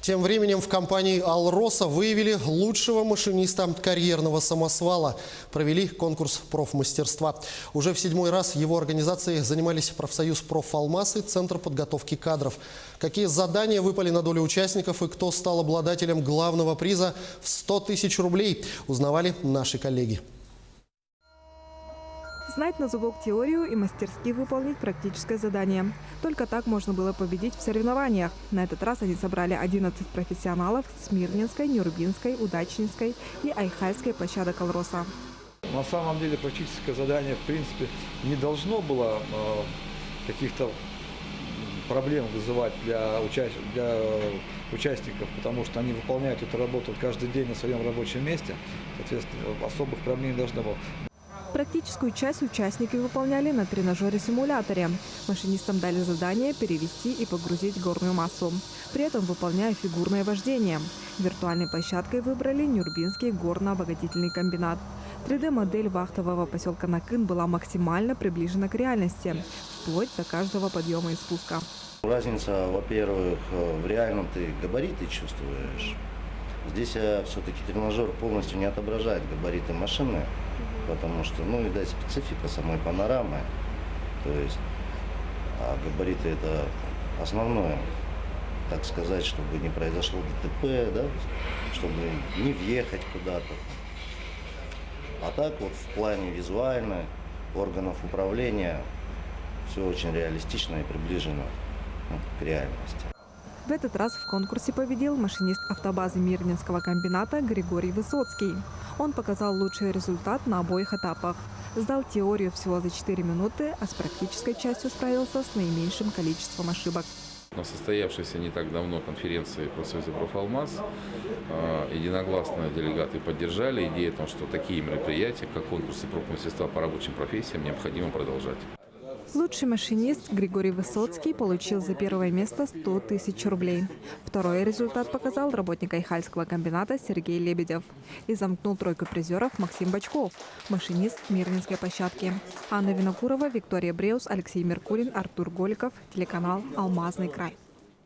Тем временем в компании «Алроса» выявили лучшего машиниста карьерного самосвала. Провели конкурс профмастерства. Уже в 7-й раз его организацией занимались профсоюз «Профалмаз» и Центр подготовки кадров. Какие задания выпали на долю участников и кто стал обладателем главного приза в 100 тысяч рублей, узнавали наши коллеги. Знать на зубок теорию и мастерски выполнить практическое задание. Только так можно было победить в соревнованиях. На этот раз они собрали 11 профессионалов с Мирнинской, Нюрбинской, Удачнинской и Айхальской площадок «Алроса». На самом деле практическое задание, в принципе, не должно было каких-то проблем вызывать для участников, потому что они выполняют эту работу каждый день на своем рабочем месте. Соответственно, особых проблем не должно было. Практическую часть участники выполняли на тренажере-симуляторе. Машинистам дали задание перевести и погрузить горную массу, при этом выполняя фигурное вождение. Виртуальной площадкой выбрали Нюрбинский горно-обогатительный комбинат. 3D-модель вахтового поселка Накын была максимально приближена к реальности, вплоть до каждого подъема и спуска. Разница, во-первых, в реальном ты габариты чувствуешь. Здесь все-таки тренажер полностью не отображает габариты машины, потому что, видать, специфика самой панорамы. То есть габариты – это основное, так сказать, чтобы не произошло ДТП, да, чтобы не въехать куда-то. А так вот в плане визуально органов управления все очень реалистично и приближено к реальности. В этот раз в конкурсе победил машинист автобазы Мирнинского комбината Григорий Высоцкий. Он показал лучший результат на обоих этапах. Сдал теорию всего за 4 минуты, а с практической частью справился с наименьшим количеством ошибок. На состоявшейся не так давно конференции профсоюза «Профалмаз» единогласно делегаты поддержали идею о том, что такие мероприятия, как конкурсы профмастерства по рабочим профессиям, необходимо продолжать. Лучший машинист Григорий Высоцкий получил за первое место 100 тысяч рублей. Второй результат показал работник Айхальского комбината Сергей Лебедев. И замкнул тройку призеров Максим Бочков, машинист Мирнинской площадки. Анна Винокурова, Виктория Бреус, Алексей Меркулин, Артур Голиков, телеканал «Алмазный край».